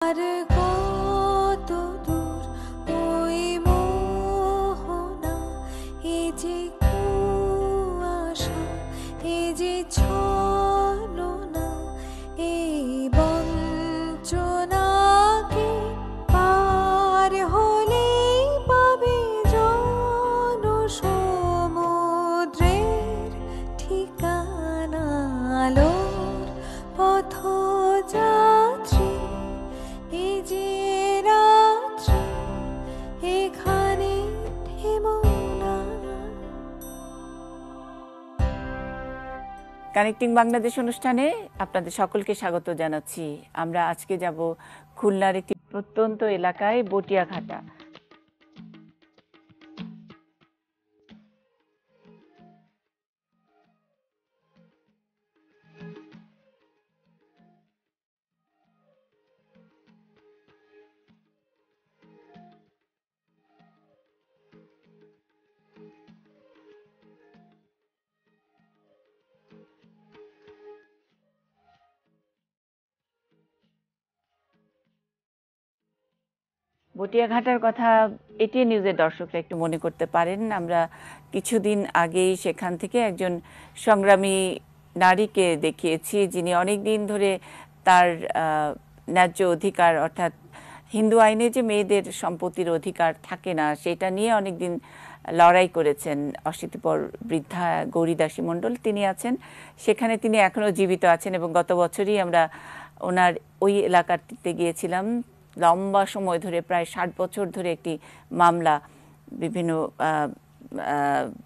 আর কত দূর ওই মোহনা, এই যে কুয়াশা, এই যে ছলনা, এই বঞ্চনাকে পার হলেই পাবে জনসমুদ্রের ঠিকানা। আলোর পথযাত্রী, এই যে রাত্রি, এখানে থেমো না। কানেক্টিং বাংলাদেশ অনুষ্ঠানে আপনাদের সকলকে স্বাগত জানাচ্ছি। আমরা আজকে যাব খুলনার একটি প্রত্যন্ত এলাকায় বটিয়াঘাটা। বটিয়াঘাটার কথা এটিএন নিউজের দর্শকরা একটু মনে করতে পারেন। আমরা কিছুদিন আগেই সেখান থেকে একজন সংগ্রামী নারীকে দেখিয়েছি, যিনি অনেক দিন ধরে তার ন্যায্য অধিকার, অর্থাৎ হিন্দু আইনে যে মেয়েদের সম্পত্তির অধিকার থাকে না, সেটা নিয়ে অনেকদিন লড়াই করেছেন। অশীতিপর বৃদ্ধা গৌরীদাসী মণ্ডল তিনি আছেন সেখানে, তিনি এখনও জীবিত আছেন এবং গত বছরই আমরা ওনার ওই এলাকাটিতে গিয়েছিলাম। লম্বা সময় ধরে, প্রায় 60 বছর ধরে একটি মামলা বিভিন্ন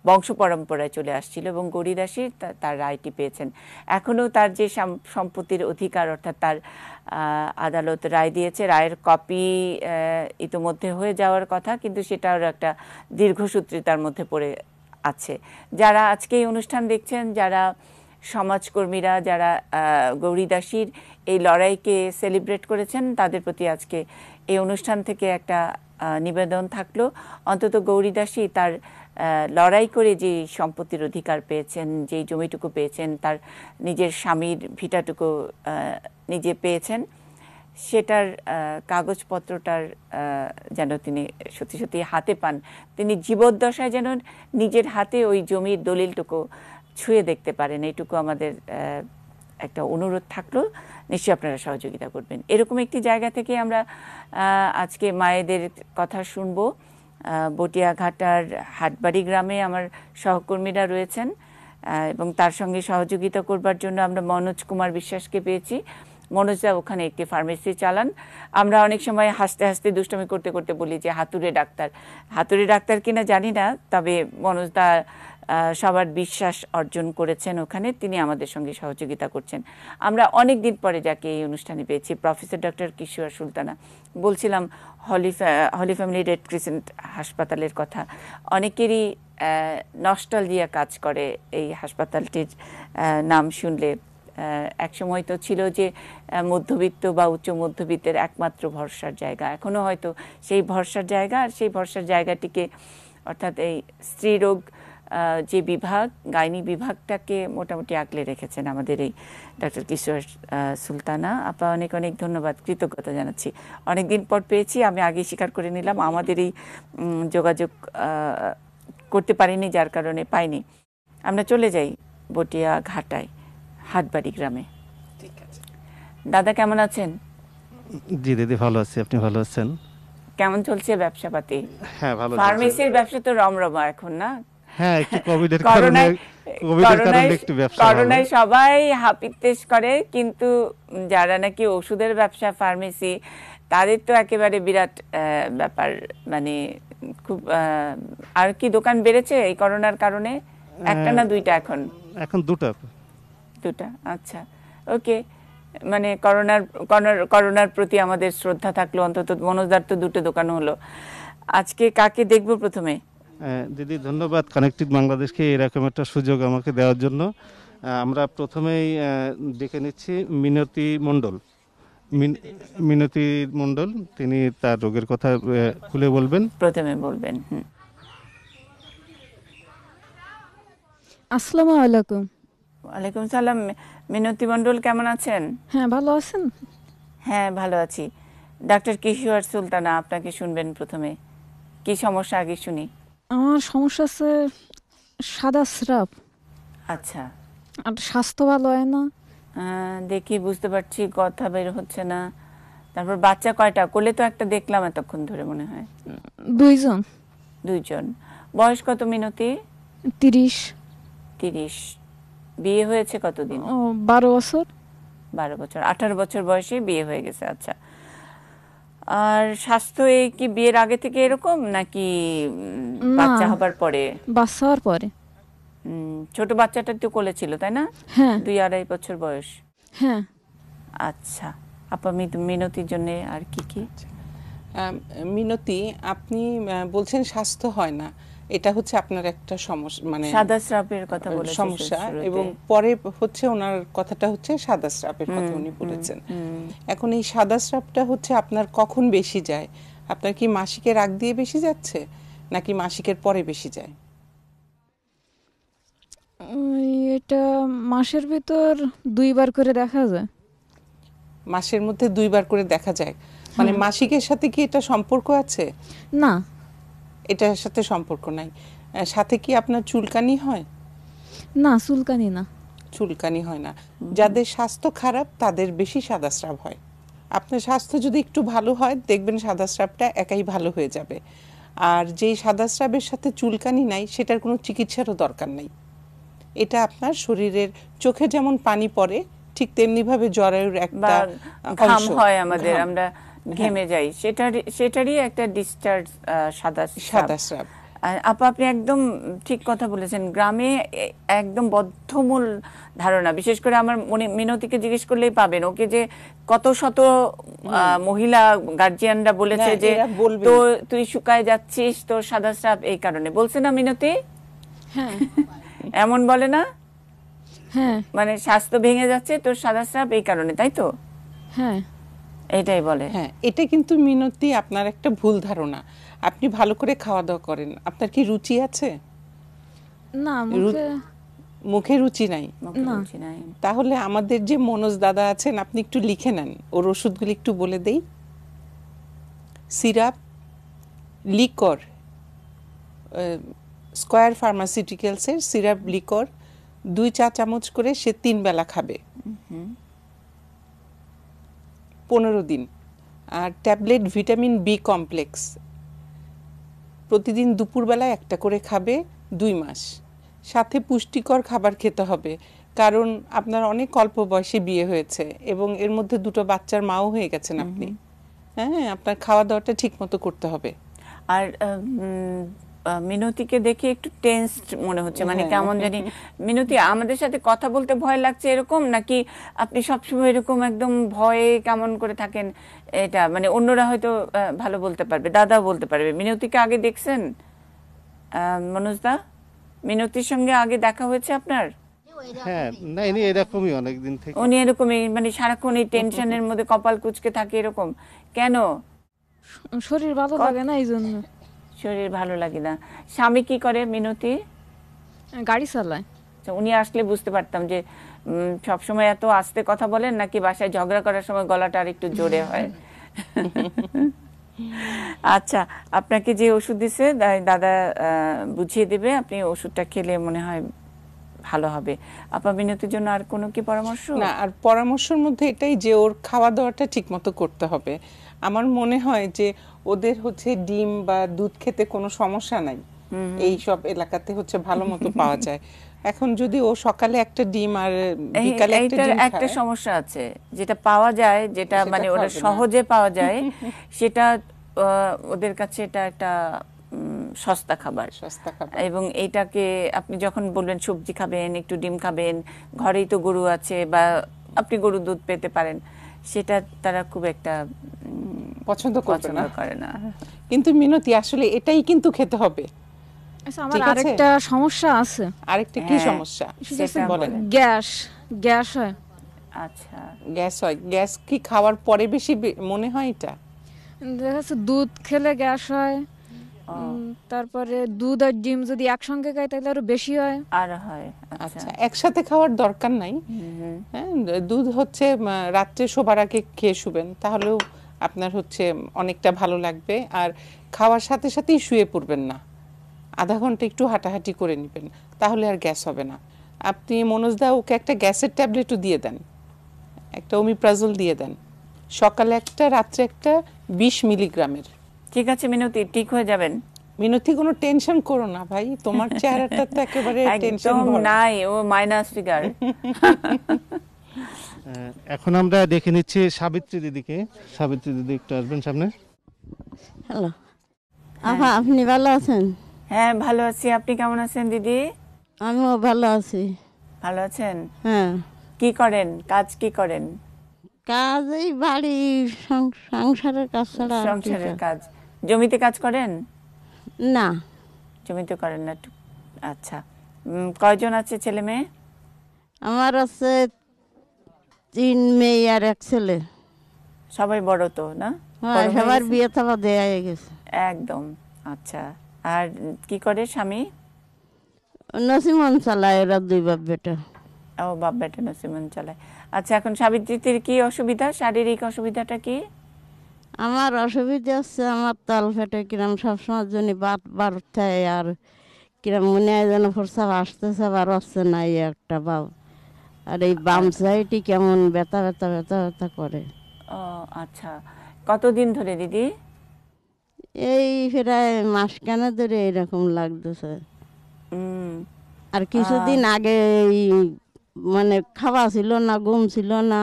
বংশ পরম্পরায় চলে আসছিল এবং গৌরীদাসী তার রায়টি পেয়েছেন। এখনও তার যে সম্পত্তির অধিকার, অর্থাৎ তার আদালত রায় দিয়েছে, রায়ের কপি ইতোমধ্যে হয়ে যাওয়ার কথা, কিন্তু সেটাও একটা দীর্ঘসূত্রিতার মধ্যে পড়ে আছে। যারা আজকে এই অনুষ্ঠান দেখছেন, যারা সমাজকর্মীরা, যারা গৌরীদাসীর এই লড়াইকে সেলিব্রেট করেছেন, তাদের প্রতি আজকে এই অনুষ্ঠান থেকে একটা নিবেদন থাকলো। অন্তত গৌরীদাসী তার লড়াই করে যে সম্পত্তির অধিকার পেয়েছেন, যেই জমিটুকু পেয়েছেন, তার নিজের স্বামীর ভিটাটুকু নিজে পেয়েছেন, সেটার কাগজপত্রটার যেন তিনি সত্যি সত্যি হাতে পান। তিনি জীবদ্দশায় যেন নিজের হাতে ওই জমির দলিলটুকু ছুঁয়ে দেখতে পারেন, এইটুকু আমাদের একটা অনুরোধ থাকলো। নিশ্চয়ই আপনারা সহযোগিতা করবেন। এরকম একটি জায়গা থেকে আমরা আজকে মায়েদের কথা শুনবো। বটিয়াঘাটার হাটবাড়ি গ্রামে আমার সহকর্মীরা রয়েছেন এবং তার সঙ্গে সহযোগিতা করবার জন্য আমরা মনোজ কুমার বিশ্বাসকে পেয়েছি। মনোজদা ওখানে একটি ফার্মেসি চালান। আমরা অনেক সময় হাসতে হাসতে দুষ্টমি করতে করতে বলি যে হাতুড়ে ডাক্তার। হাতুড়ে ডাক্তার কিনা জানি না, তবে মনোজদা সবার বিশ্বাস অর্জন করেছেন ওখানে, তিনি আমাদের সঙ্গে সহযোগিতা করছেন। আমরা অনেক দিন পরে যাকে এই অনুষ্ঠানে পেয়েছি, প্রফেসর ডক্টর কিশোর সুলতানা। বলছিলাম হলি ফ্যামিলি রেড ক্রিসেন্ট হাসপাতালের কথা। অনেকেরই নস্টালজিয়া কাজ করে এই হাসপাতালটির নাম শুনলে। একসময় তো ছিল যে মধ্যবিত্ত বা উচ্চ মধ্যবিত্তের একমাত্র ভরসার জায়গা, এখনও হয়তো সেই ভরসার জায়গা। আর সেই ভরসার জায়গাটিকে, অর্থাৎ এই স্ত্রীরোগ যে বিভাগ, গাইনি বিভাগটাকে মোটামুটি আগলে রেখেছেন আমাদের এই ডক্টর কিশোর সুলতানা আপা। অনেক অনেক ধন্যবাদ, কৃতজ্ঞতা জানাচ্ছি। অনেকদিন পর পেয়েছি, আমি আগে স্বীকার করে নিলাম, আমাদের এই যোগাযোগ করতে পারিনি, যার কারণে পাইনি। আমরা চলে যাই বটিয়াঘাটায়, হাটবাড়ি গ্রামে। ঠিক আছে দাদা, কেমন আছেন? জি দিদি, ভালো আছি। আপনি ভালো আছেন? কেমন চলছে ব্যবসাপাতি? হ্যাঁ, ভালো। ফার্মেসির ব্যবসা তো রমরমা এখন, না? হ্যাঁ, একটু কোভিডের কারণে একটু ব্যবসা, করোনায় সবাই হাপিত্তেশ করে, কিন্তু যারা নাকি ওষুধের ব্যবসা, ফার্মেসি, তাদের তো একেবারে বিরাট ব্যাপার। মানে খুব আর কি দোকান বেড়েছে এই করোনার কারণে? একটা না দুইটা? এখন দুটা। আচ্ছা, ওকে। মানে করোনার প্রতি আমাদের শ্রদ্ধা থাকলো। অন্তত মনোজদার তো দুটো দোকান হলো। আজকে কাকে দেখবো প্রথমে? দিদি, ধন্যবাদ কানেক্টিং বাংলাদেশকে এরকম একটা সুযোগ আমাকে দেওয়ার জন্য। আমরা প্রথমেই ডেকে নিচ্ছি মিনতি মণ্ডল। তিনি তার রোগের কথা খুলে বলবেন, প্রথমে বলবেন। আসসালামু আলাইকুম। ওয়ালাইকুম সালাম। মিনতি মণ্ডল, কেমন আছেন? হ্যাঁ, ভালো আছেন? হ্যাঁ, ভালো আছি। ডাক্তার কিশোর সুলতানা, আপনাকে শুনবেন প্রথমে। কি সমস্যা আগে শুনি। আমার সমস্যা আছে সাদা স্রাব, আচ্ছা, আর স্বাস্থ্য ভালো হয় না। দেখি, বুঝতে পারছি, কথা বের হচ্ছে না। তারপর বাচ্চা কয়টা? কোলে তো একটা দেখলাম এতক্ষণ ধরে মনে হয়। 2 জন। 2 জন। বয়স কত মিনতি? 30। 30। বিয়ে হয়েছে কতদিন? 12 বছর। 12 বছর। 18 বছর বয়সে বিয়ে হয়ে গেছে। আচ্ছা, আর স্বাস্থ্য এই কি বিয়ের আগে থেকে এরকম নাকি না, বাচ্চা হবার পরে? বাচ্চা হওয়ার পরে। ছোট বাচ্চাটা তো কোলে ছিল তাই না? হ্যাঁ 2-2.5 বছর বয়স। হ্যাঁ। আচ্ছা আপা, মিনতির জন্য আর কি কি? মিনতি, আপনি বলছেন স্বাস্থ্য হয় না, এটা হচ্ছে আপনার একটা সমস্যা, মানে সাদা স্রাবের কথা বলেছেন সমস্যা, শুরুতে। এবং পরে হচ্ছে ওনার কথাটা হচ্ছে সাদা স্রাবের কথা উনি বলেছেন। এখন এই সাদা স্রাবটা হচ্ছে আপনার কখন বেশি যায়? আপনার কি মাসিকের আগ দিয়ে বেশি যাচ্ছে নাকি মাসিকের পরে বেশি যায়? এটা মাসের ভিতর 2 বার করে দেখা যায়। মাসের মধ্যে 2 বার করে দেখা যায়, মানে মাসিকের সাথে কি এটা সম্পর্ক আছে? না, এটার সাথে সম্পর্ক নাই। সাথে কি আপনার চুলকানি হয়? না চুলকানি না। চুলকানি হয় না। যাদের স্বাস্থ্য খারাপ তাদের বেশি সাদা স্রাব হয়। আপনার স্বাস্থ্য যদি একটু ভালো হয় দেখবেন সাদা স্রাবটা একাই ভালো হয়ে যাবে। আর যেই সাদা স্রাবের সাথে চুলকানি নাই সেটার কোনো চিকিৎসারও দরকার নাই। এটা আপনার শরীরের চোখে যেমন পানি পড়ে ঠিক তেমনি ভাবে জরায়ুর একটা ঘাম অংশ, হয় আমাদের, ঘাম। আমরা ঘেমে যাই, সেটারই একটা ডিসচার্জ সাদা সাদা স্রাব। আপা, আপনি একদম ঠিক কথা বলেছেন। গ্রামে একদম বদ্ধমূল ধারণা, বিশেষ করে আমার মিনতিকে জিজ্ঞেস করলেই পাবেন, ওকে যে কত শত মহিলা গার্জিয়ানরা বলেছে যে তো তুই শুকায় যাচ্ছিস, তোর সাদা স্রাব এই কারণে। বলছে না মিনতি? হ্যাঁ এমন বলে না? হ্যাঁ মানে স্বাস্থ্য ভেঙে যাচ্ছে, তোর সাদা স্রাব এই কারণে, তাই তো? হ্যাঁ এটাই বলে। হ্যাঁ, এটা কিন্তু মিনতি আপনার একটা ভুল ধারণা। আপনি ভালো করে খাওয়া দাওয়া করেন, আপনার কি রুচি আছে? না, মুখে রুচি নাই? নাই। তাহলে আমাদের যে মনোজ দাদা আছেন, আপনি একটু লিখে নেন, ওর ওষুধগুলি একটু বলে দেই। সিরাপ, লিকর, স্কয়ার ফার্মাসিউটিক্যালসের সিরাপ লিকর 2 চা চামচ করে সে 3 বেলা খাবে 15 দিন। আর ট্যাবলেট ভিটামিন বি কমপ্লেক্স প্রতিদিন দুপুরবেলা একটা করে খাবে 2 মাস। সাথে পুষ্টিকর খাবার খেতে হবে, কারণ আপনার অনেক অল্প বয়সে বিয়ে হয়েছে এবং এর মধ্যে 2টো বাচ্চার মাও হয়ে গেছেন আপনি। হ্যাঁ, আপনার খাওয়া দাওয়াটা ঠিক মতো করতে হবে। আর মিনতিকে দেখে একটু টেন্সড মনে হচ্ছে, মানে কেমন জানি। মিনতি, আমাদের সাথে কথা বলতে ভয় লাগছে এরকম, নাকি আপনি সবসময় এরকম একদম ভয়ে কেমন করে থাকেন? এটা মানে অন্যরা হয়তো ভালো বলতে পারবে, দাদাও বলতে পারবে। মিনতিকে আগে দেখছেন মনোজদা? মিনতির সঙ্গে আগে দেখা হয়েছে আপনার? হ্যাঁ, না ইনি এরকমই অনেকদিন থেকে। উনি এরকমই, মানে সারাক্ষণ এই টেনশনের মধ্যে কপাল কুঁচকে থাকে এরকম কেন? শরীর ভালো লাগে না এই জন্য। শরীর ভালো লাগে না। স্বামী কি করে মিনতি? গাড়ি চালায়। উনি আসলে বুঝতে পারতাম যে সবসময় এত আস্তে কথা বলেন, নাকি বাসায় ঝগড়া করার সময় গলাটা আর একটু জোরে হয়? আচ্ছা, আপনাকে যে ওষুধ দিছে দাদা বুঝিয়ে দেবে, আপনি ওষুধটা খেলে মনে হয় ভালো হবে। আপা, মিনতির জন্য আর কোনো কি পরামর্শ? না, আর পরামর্শের মধ্যে এটাই যে ওর খাওয়া দাওয়াটা ঠিক মতো করতে হবে। আমার মনে হয় যে ওদের হচ্ছে ডিম বা দুধ খেতে কোনো সমস্যা নাই, এই সব এলাকাতে হচ্ছে ভালো মতো পাওয়া যায়। এখন যদি ও সকালে একটা ডিম আর বিকালে একটা ডিম খায়, একটা সমস্যা আছে, যেটা পাওয়া যায়, যেটা মানে ওরা সহজে পাওয়া যায়, সেটা ওদের কাছে এটা একটা সস্তা খাবার। এবং এইটাকে আপনি যখন বলবেন সবজি খাবেন, একটু ডিম খাবেন, ঘরেই তো গরু আছে বা আপনি গরুর দুধ পেতে পারেন, সেটা তারা খুব একটা পছন্দ করে না। কিন্তু মিনতি, আসলে এটাই কিন্তু খেতে হবে। আচ্ছা, আমার আরেকটা সমস্যা আছে। আরেকটা কি সমস্যা? বলেন। গ্যাস হয়। আচ্ছা, গ্যাস হয়। গ্যাস কি খাওয়ার পরে বেশি মনে হয়? এটা দেখা যাচ্ছে দুধ খেলে গ্যাস হয়, তারপরে দুধ আর ডিম যদি একসঙ্গে খাই তাহলে আরো বেশি হয়। আর হয়। আচ্ছা, একসাথে খাওয়ার দরকার নাই। হ্যাঁ, দুধ হচ্ছে রাত্রে শোবার আগে খেয়ে শুবেন, তাহলেও আপনার হচ্ছে অনেকটা ভালো লাগবে। আর খাওয়ার সাথে সাথেই শুয়ে পড়বেন না, আধা ঘন্টা একটু হাঁটাহাঁটি করে নেবেন, তাহলে আর গ্যাস হবে না। আপনি মনোজদা ওকে একটা গ্যাসের ট্যাবলেটও দিয়ে দেন, একটা ওমিপ্রাজল দিয়ে দেন, সকালে একটা রাত্রে একটা 20 মিলিগ্রামের। ঠিক আছে মিনতি, ঠিক হয়ে যাবেন। মিনতি কোনো টেনশন করো না ভাই, তোমার চেহারাটা তো একেবারে টেনশন একদম ভরা। নাই, ও মাইনাস ফিগার। এখন আমরা দেখে নিচ্ছি সাবিত্রী দিদিকে। সাবিত্রী দিদি একটু আসবেন সামনে। হ্যালো আপা, আপনি ভালো আছেন? হ্যাঁ ভালো আছি, আপনি কেমন আছেন দিদি? আমিও ভালো আছি। ভালো আছেন? হ্যাঁ, কি করেন, কাজ কি করেন? কাজ এই বাড়ি সংসারের কাজ ছাড়া আর কি সংসারের কাজ? কাজ। জমিতে কাজ করেন? না, জমিতে করেন না। আচ্ছা, কয়জন আছে ছেলে মেয়ে? আমার আছে 3 মেয়ে আর 1 ছেলে। সবাই বড় তো না? হ্যাঁ, বড় হয়ে সবার গেছে? বিয়ে থাবা দেয়া হয়ে গেছে। একদম। আচ্ছা, আর কি করে স্বামী? নসিমন চালায় ওরা 2 বাপ বেটা। ও বাপ বেটা নসিমন চালায়। আচ্ছা, এখন সাবিত্রীর কি অসুবিধা, শারীরিক অসুবিধাটা কি? আমার অসুবিধা হচ্ছে আমার তল ফেটে কিরম সবসময় জন্য বার উঠায়, আর কিরম মনে হয় যেন প্রস্রাব আসতেছে আবার আসছে না, এই একটা বাপ। আর এই বাম সাইডটি কেমন ব্যথা ব্যথা ব্যথা ব্যথা করে। ও আচ্ছা, কতদিন ধরে দিদি? এই প্রায় মাসখানে ধরে এরকম লাগতেছে। উম, আর কিছুদিন আগে এই মানে খাওয়া ছিল না, ঘুম ছিল না,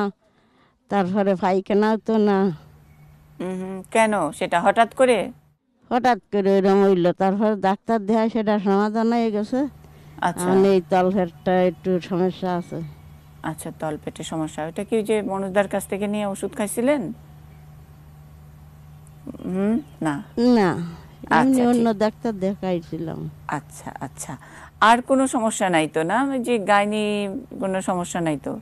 তারপরে পায়খানা হতো না। কেন, সেটা হঠাৎ করে? হঠাৎ করে এরকম হইল, তারপরে ডাক্তার দেখায় সেটা সমাধান হয়ে গেছে। আচ্ছা এখন এই তলফেটটা একটু সমস্যা আছে। আচ্ছা, তল পেটে সমস্যা, ওটা কি ওই যে মনোজদার কাছ থেকে নিয়ে ওষুধ খাইছিলেন? না। না, এমনি আচ্ছা, অন্য ডাক্তার দেখাইছিলাম। আচ্ছা আচ্ছা, আর কোনো সমস্যা নাই তো না? ওই যে গাইনি কোনো সমস্যা নাই তো?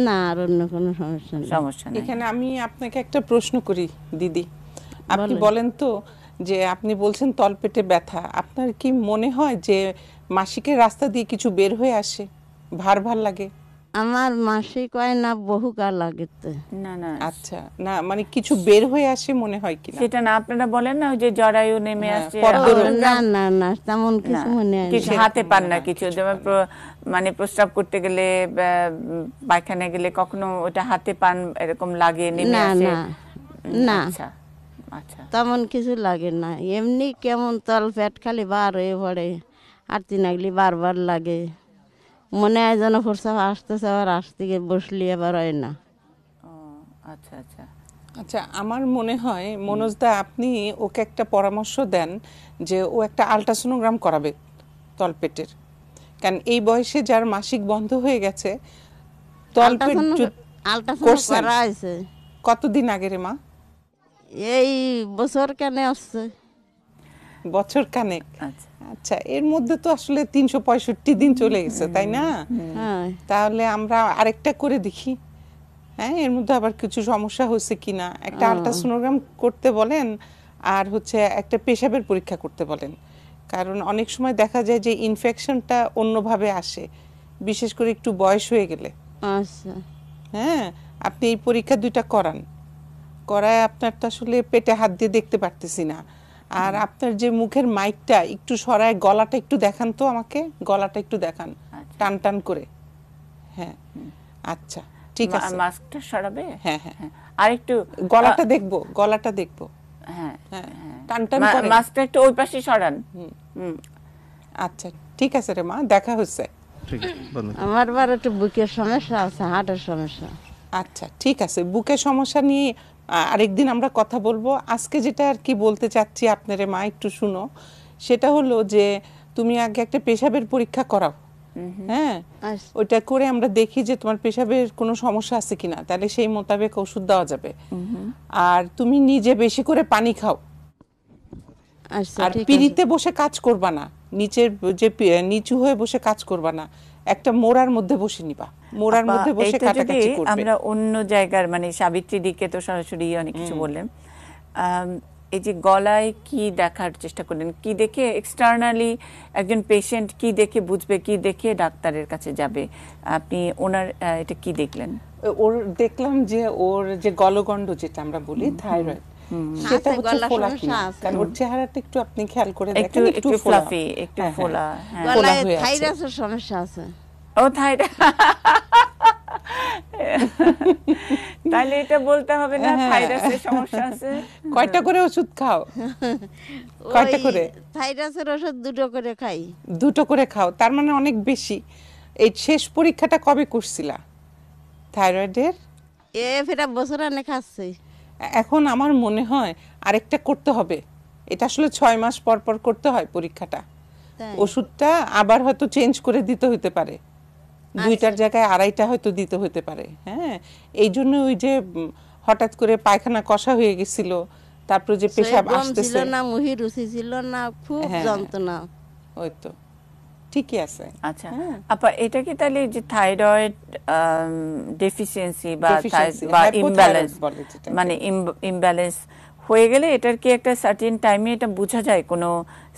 না, আর অন্য কোনো সমস্যা নেই। সমস্যা নেই। এখানে আমি আপনাকে একটা প্রশ্ন করি দিদি, আপনি বলেন। বলেন তো, যে আপনি বলছেন তলপেটে ব্যথা, আপনার কি মনে হয় যে মাসিকের রাস্তা দিয়ে কিছু বের হয়ে আসে, ভার ভার লাগে? আমার মাসিক হয় না, বহু কাল লাগে তো। না না, আচ্ছা, না মানে কিছু বের হয়ে আসে মনে হয় কিনা? সেটা না, আপনারা বলেন না ওই যে জরায়ু নেমে হ্যাঁ, আসছে। পদ্মর- না না না, তেমন না, কিছু মনে হয় কিছু না। হাতে পান না কিছু, যেমন মানে প্রস্রাব করতে গেলে বা, পায়খানা গেলে কখনো ওটা হাতে পান, এরকম লাগে নেমে না আসে? না না, আচ্ছা আচ্ছা তেমন কিছু লাগে না। এমনি কেমন তল পেট খালি বার হয়ে পড়ে, আর তিনাগলি বারবার লাগে, মনে হয় যেন প্রস্রাব আসতেছে, আবার আসতে গিয়ে বসলি আবার হয় না। ও আচ্ছা আচ্ছা। আচ্ছা, আমার মনে হয় মনোজদা আপনি ওকে একটা পরামর্শ দেন যে ও একটা আল্ট্রাসোনোগ্রাম করাবে তলপেটের, কারণ এই বয়সে যার মাসিক বন্ধ হয়ে গেছে তলপেট আল্ট্রাসাউন্ড করছেন? করা হয়েছে কতদিন আগে রে মা? এই বছর কেন আসছে। বছর কানেক। আচ্ছা আচ্ছা, এর মধ্যে তো আসলে 365 দিন চলে গেছে, তাই না? হ্যাঁ, তাহলে আমরা আরেকটা করে দেখি, হ্যাঁ, এর মধ্যে আবার কিছু সমস্যা হচ্ছে কিনা। একটা আল্ট্রাসোনোগ্রাম করতে বলেন, আর হচ্ছে একটা পেশাবের পরীক্ষা করতে বলেন, কারণ অনেক সময় দেখা যায় যে ইনফেকশনটা অন্যভাবে আসে, বিশেষ করে একটু বয়স হয়ে গেলে। আচ্ছা হ্যাঁ, আপনি এই পরীক্ষা 2টা করান, করায় আপনার তো আসলে পেটে হাত দিয়ে দেখতে পারতেছি না, আর আপনার যে মুখের মাইকটা একটু সরায়, গলাটা একটু দেখান তো আমাকে, গলাটা একটু দেখান টান টান করে। হ্যাঁ, আচ্ছা ঠিক আছে। মাস্কটা সরাবে? হ্যাঁ হ্যাঁ, আর একটু গলাটা দেখবো, গলাটা দেখবো। হ্যাঁ হ্যাঁ, টান টান করে। মাস্কটা একটু ওই পাশে সরান। আচ্ছা ঠিক আছে রে মা, দেখা হচ্ছে। ঠিক আছে, ধন্যবাদ। আমার বার একটু বুকের সমস্যা আছে, হার্টের সমস্যা। আচ্ছা ঠিক আছে, বুকের সমস্যা নিয়ে আরেকদিন আমরা কথা বলবো। আজকে যেটা আর কি বলতে চাচ্ছি আপনারে মা, একটু শুনো। সেটা হলো যে তুমি আগে একটা পেশাবের পরীক্ষা করাও, হ্যাঁ, আচ্ছা ওইটা করে আমরা দেখি যে তোমার পেশাবের কোনো সমস্যা আছে কিনা, তাহলে সেই মোতাবেক ওষুধ দেওয়া যাবে। আর তুমি নিজে বেশি করে পানি খাও, আচ্ছা, আর ঠিক আছে। পিড়িতে বসে কাজ করবা না, নিচের যে নিচু হয়ে বসে কাজ করবা না, একটা মোড়ার মধ্যে বসে নিবা, মোড়ার মধ্যে বসে এইটা যদি কাটাকাটি করবে। আমরা অন্য জায়গার, মানে সাবিত্রী দিকে তো সরাসরি অনেক কিছু বললেন, এই যে গলায় কি দেখার চেষ্টা করলেন, কি দেখে এক্সটার্নালি একজন পেশেন্ট কি দেখে বুঝবে, কি দেখে ডাক্তারের কাছে যাবে, আপনি ওনার এটা কি দেখলেন? ওর দেখলাম যে ওর যে গলগণ্ড যেটা আমরা বলি থাইরয়েড, সেটা আছে, হচ্ছে গলা ফোলা সমস্যা কিনা, আছে। কারণ ওর চেহারাটা একটু আপনি খেয়াল করে একটু দেখেন একটু ফোলা। ফ্লাফি, একটু হ্যাঁ, হ্যাঁ। ফোলা। হ্যাঁ, গলায় হয়ে আছে। থাইরাসের সমস্যা আছে। ও থাইরয়েড। তাহলে এটা বলতে হবে না থাইরাসের সমস্যা আছে? কয়টা করে ওষুধ খাও? কয়টা করে? থাইরাসের ওষুধ 2টো করে খাই। 2টো করে খাও, তার মানে অনেক বেশি। এই শেষ পরীক্ষাটা কবে করছিলা থাইরয়েডের? ফেরা বছর আনে খাচ্ছি। এখন আমার মনে হয় আরেকটা করতে হবে। এটা আসলে 6 মাস পর পর করতে হয় পরীক্ষাটা। তাই? ওষুধটা আবার হয়তো চেঞ্জ করে দিতে হতে পারে, 2টার জায়গায় 2.5টা হয়তো দিতে হতে পারে। হ্যাঁ, এই জন্য ওই যে হঠাৎ করে পায়খানা কষা হয়ে গেছিল, তারপর যে পেশাব গম ছিল আসতেছে, না, মুহি রুচি ছিল না, খুব হ্যাঁ। যন্ত্রণা। ওই তো ঠিকই আছে। আচ্ছা আপা, এটা কি তাহলে যে থাইরয়েড ডেফিসিয়েন্সি বা Deficiency, বা hypothyroid ইমব্যালেন্স, বলে যেটাকে। মানে ইমব্যালেন্স হয়ে গেলে এটার কি একটা সার্টেন টাইমে এটা বোঝা যায় কোনো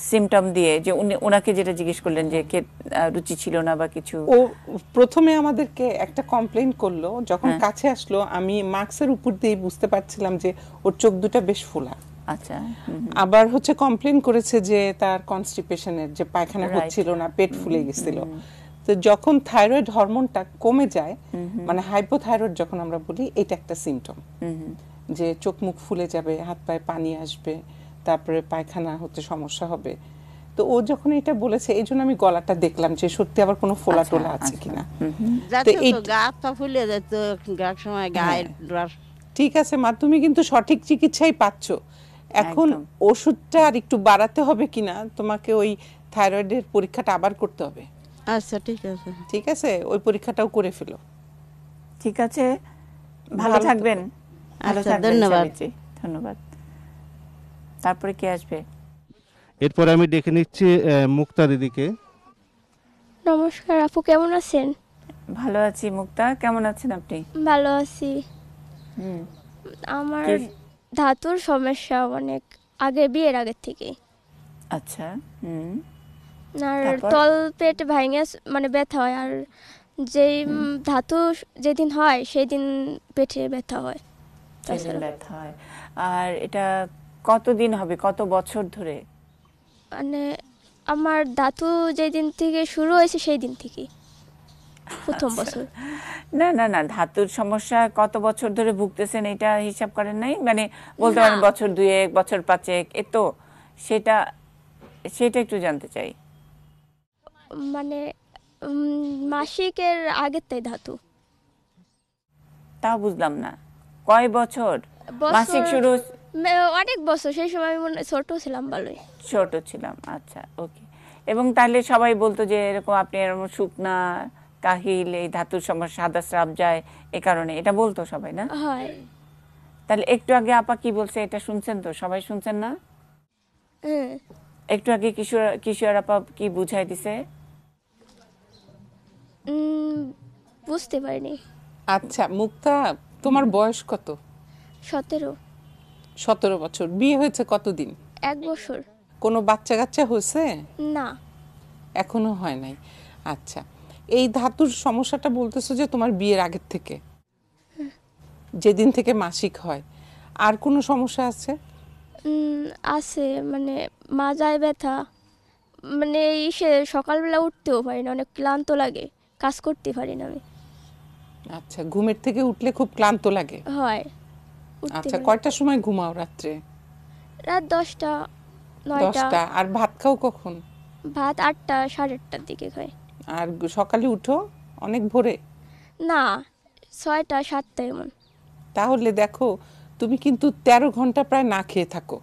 সিমটম দিয়ে, যে ওনাকে যেটা জিজ্ঞেস করলেন যে রুচি ছিল না বা কিছু? ও প্রথমে আমাদেরকে একটা কমপ্লেইন করলো, যখন কাছে আসলো আমি মাস্কের উপর দিয়ে বুঝতে পারছিলাম যে ওর চোখ দুটো বেশ ফোলা। আচ্ছা, আবার হচ্ছে কমপ্লেইন করেছে যে তার কনস্টিপেশনের, যে পায়খানা Right. হচ্ছিল না, পেট ফুলে গেছিল। তো যখন থাইরয়েড হরমোনটা কমে যায়, মানে হাইপোথাইরয়েড যখন আমরা বলি, এটা একটা সিমটম, যে চোখ মুখ ফুলে যাবে, হাত পায়ে পানি আসবে, তারপরে পায়খানা হতে সমস্যা হবে। তো ও যখন এটা বলেছে, এই জন্য আমি গলাটা দেখলাম যে সত্যি আবার কোনো ফোলা টোলা আছে কিনা। যাচ্ছে এই- তো গা হাত পা ফুলে যেত এক সময়, গায়ের রস। ঠিক আছে মা, তুমি কিন্তু সঠিক চিকিৎসাই পাচ্ছ। এখন একদম। ওষুধটা আর একটু বাড়াতে হবে কিনা, তোমাকে ওই থাইরয়েডের পরীক্ষাটা আবার করতে হবে। আচ্ছা ঠিক আছে। ঠিক আছে, ওই পরীক্ষাটাও করে ফেলো। ঠিক আছে, ভালো ভালো থাকবেন। ভালো আচ্ছা, থাকবেন ধন্যবাদ। সাবিত্রী, ধন্যবাদ। তারপরে কে আসবে? এরপরে আমি ডেকে নিচ্ছি মুক্তা দিদিকে। নমস্কার আপু, কেমন আছেন? ভালো আছি। মুক্তা, কেমন আছেন আপনি? ভালো আছি। হুম, আমার কি- ধাতুর সমস্যা অনেক আগে, বিয়ের আগের থেকে। আচ্ছা, হুম, আর তারপর? তল পেট ভাঙে মানে ব্যথা হয়, আর যেই ধাতু যেদিন হয় সেই দিন পেটে ব্যথা হয়। সেদিন ব্যথা হয়। আর এটা কতদিন হবে, কত বছর ধরে? মানে আমার ধাতু যেদিন থেকে শুরু হয়েছে সেই দিন থেকে, প্রথম বছর। না না না, ধাতুর সমস্যা কত বছর ধরে ভুগতেছেন এটা হিসাব করেন নাই? মানে বলতে পারেন বছর 2 বছর 5, এ তো সেটা একটু জানতে চাই। মানে মাসিকের আগের তাই ধাতু। তা বুঝলাম না, কয় বছর বছর- মাসিক শুরু? অনেক বছর, সেই সময় আমি মনে হয় ছোট ছিলাম ভালোই। ছোট ছিলাম, আচ্ছা, ওকে। এবং তাহলে সবাই বলতো যে এরকম আপনি এরকম শুকনা কাহিল, এই ধাতুর সমস্যা, সাদা স্রাব যায় এ কারণে, এটা বলতো সবাই না? হয়। তাহলে একটু আগে আপা কি বলছে এটা শুনছেন তো? সবাই শুনছেন না? হ্যাঁ। একটু আগে কিশোর আপা কি বুঝাই দিছে? বুঝতে পারিনি। আচ্ছা মুক্তা, তোমার বয়স কত? 17। 17 বছর। বিয়ে হয়েছে কতদিন? 1 বছর। কোনো বাচ্চা কাচ্চা হয়েছে? না। এখনো হয় নাই। আচ্ছা, এই ধাতুর সমস্যাটা বলতেছো যে তোমার বিয়ের আগের থেকে, যেদিন থেকে মাসিক হয়। আর কোনো সমস্যা আছে? আছে, মানে মাজায় ব্যথা, মানে সকালবেলা উঠতেও পারি না, অনেক ক্লান্ত লাগে, কাজ করতে পারি না আমি। আচ্ছা, ঘুমের থেকে উঠলে খুব ক্লান্ত লাগে। হয়, উঠতে আচ্ছা, পারি না। কয়টার সময় ঘুমাও রাত্রে? রাত 10টা 9টা। 10টা। আর ভাত খাও কখন? ভাত 8টা 8:30টার দিকে খাই। আর সকালে উঠো অনেক ভোরে? না, 6টা 7টা এমন। তাহলে দেখো, তুমি কিন্তু 13 ঘন্টা প্রায় না খেয়ে থাকো,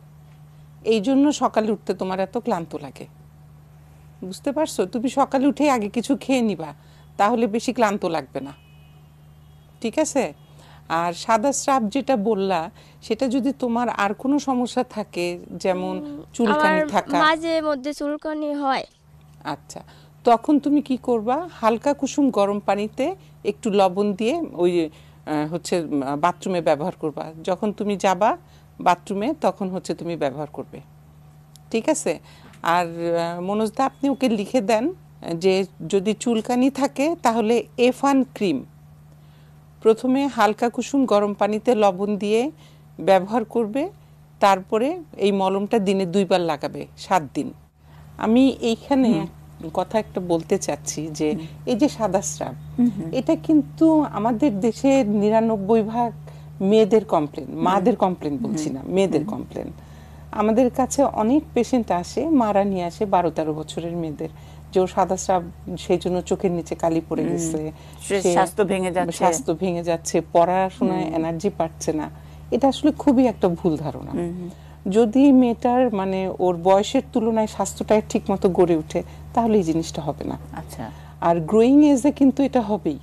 এই জন্য সকালে উঠতে তোমার এত ক্লান্ত লাগে। বুঝতে পারছো? তুমি সকালে উঠে আগে কিছু খেয়ে নিবা, তাহলে বেশি ক্লান্ত লাগবে না। ঠিক আছে? আর সাদা স্রাব যেটা বললা, সেটা যদি তোমার আর কোনো সমস্যা থাকে, যেমন চুলকানি আমার থাকা, মাঝে মধ্যে চুলকানি হয়। আচ্ছা, তখন তুমি কি করবা, হালকা কুসুম গরম পানিতে একটু লবণ দিয়ে ওই হচ্ছে বাথরুমে ব্যবহার করবা। যখন তুমি যাবা বাথরুমে, তখন হচ্ছে তুমি ব্যবহার করবে, ঠিক আছে? আর মনোজদা আপনি ওকে লিখে দেন যে যদি চুলকানি থাকে তাহলে F1 ক্রিম প্রথমে হালকা কুসুম গরম পানিতে লবণ দিয়ে ব্যবহার করবে, তারপরে এই মলমটা দিনে 2 বার লাগাবে 7 দিন। আমি এইখানে কথা একটা বলতে চাচ্ছি যে এই যে সাদা স্রাব, এটা কিন্তু আমাদের দেশের 99% মেয়েদের কমপ্লেন, মাদের কমপ্লেন বলছি না, মেয়েদের কমপ্লেন। আমাদের কাছে অনেক পেশেন্ট আসে, মারা নিয়ে আসে 12-13 বছরের মেয়েদের, যে ওর সাদা স্রাব, সেই জন্য চোখের নিচে কালি পড়ে গেছে, স্বাস্থ্য ভেঙে যাচ্ছে, পড়াশোনায় এনার্জি পাচ্ছে না। এটা আসলে খুবই একটা ভুল ধারণা। যদি মেয়েটার মানে ওর বয়সের তুলনায় স্বাস্থ্যটা ঠিক মতো গড়ে ওঠে তাহলে এই জিনিসটা হবে না। আচ্ছা, আর গ্রোয়িং এজে কিন্তু এটা হবেই,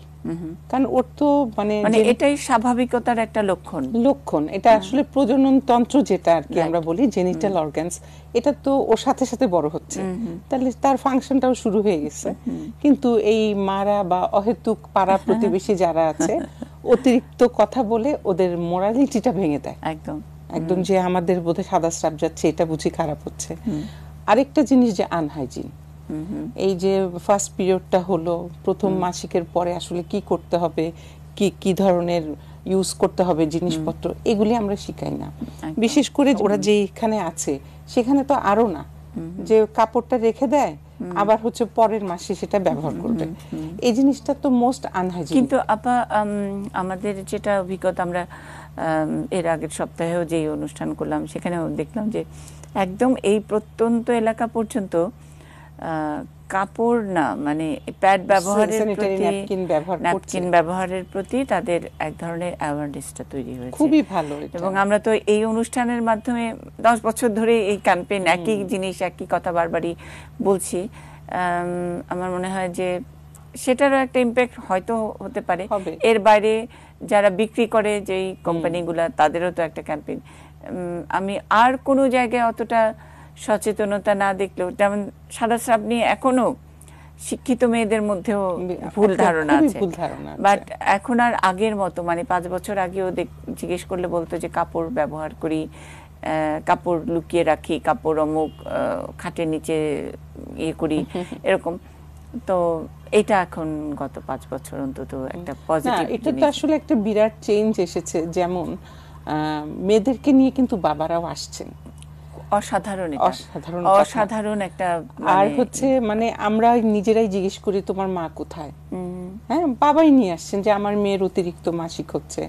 কারণ ওর তো মানে এটাই স্বাভাবিকতার একটা লক্ষণ। এটা আসলে প্রজনন তন্ত্র যেটা আর কি আমরা বলি জেনিটাল অর্গানস, এটা তো ওর সাথে সাথে বড় হচ্ছে, তাহলে তার ফাংশনটাও শুরু হয়ে গেছে। কিন্তু এই মারা বা অহেতুক পাড়া প্রতিবেশী যারা আছে অতিরিক্ত কথা বলে ওদের মোরালিটিটা ভেঙে দেয় একদম, যে আমাদের বোধহয় সাদা স্রাব যাচ্ছে, এটা বুঝি খারাপ হচ্ছে। আরেকটা জিনিস যে আনহাইজিন, এই যে ফার্স্ট পিরিয়ডটা হলো, প্রথম মাসিকের পরে আসলে কি করতে হবে, কি ধরনের ইউজ করতে হবে জিনিসপত্র, এগুলি আমরা শিখাই না। বিশেষ করে ওরা যে এখানে আছে সেখানে তো আরো না, যে কাপড়টা রেখে দেয় আবার হচ্ছে পরের মাসে সেটা ব্যবহার করবে, এই জিনিসটা তো মোস্ট আনহাইজিন। কিন্তু আপা আমাদের যেটা অভিজ্ঞতা, আমরা এর আগের সপ্তাহেও যে অনুষ্ঠান করলাম সেখানেও দেখলাম যে একদম এই প্রত্যন্ত এলাকা পর্যন্ত কাপড় না, মানে প্যাড ব্যবহারের প্রতি, ন্যাপকিন ব্যবহারের প্রতি তাদের এক ধরনের অ্যাওয়ারনেসটা তৈরি হয়েছে, খুবই ভালো। এবং আমরা তো এই অনুষ্ঠানের মাধ্যমে 10 বছর ধরে এই ক্যাম্পেইন, একই জিনিস একই কথা বারবারই বলছি। আমার মনে হয় যে সেটারও একটা ইম্প্যাক্ট হয়তো হতে পারে। এর বাইরে যারা বিক্রি করে যেই কোম্পানিগুলা, তাদেরও তো একটা ক্যাম্পেইন। আমি আর কোনো জায়গায় অতটা সচেতনতা না দেখলেও, যেমন সাদা স্রাব নিয়ে এখনো শিক্ষিত মেয়েদের মধ্যেও ভুল ধারণা আছে, বাট এখন আর আগের মতো, মানে 5 বছর আগেও জিজ্ঞেস করলে বলতো যে কাপড় ব্যবহার করি, কাপড় লুকিয়ে রাখি, কাপড় অমুক খাটের নিচে ইয়ে করি, এরকম। তো এটা এখন গত 5 বছর অন্তত একটা পজিটিভ। এটা তো আসলে একটা বিরাট চেঞ্জ এসেছে। যেমন মেয়েদেরকে নিয়ে কিন্তু বাবারাও আসছেন, অসাধারণ একটা। আর হচ্ছে মানে আমরা নিজেরাই জিজ্ঞেস করি তোমার মা কোথায়, হ্যাঁ, বাবাই নিয়ে আসছেন যে আমার মেয়ের অতিরিক্ত মাসিক হচ্ছে,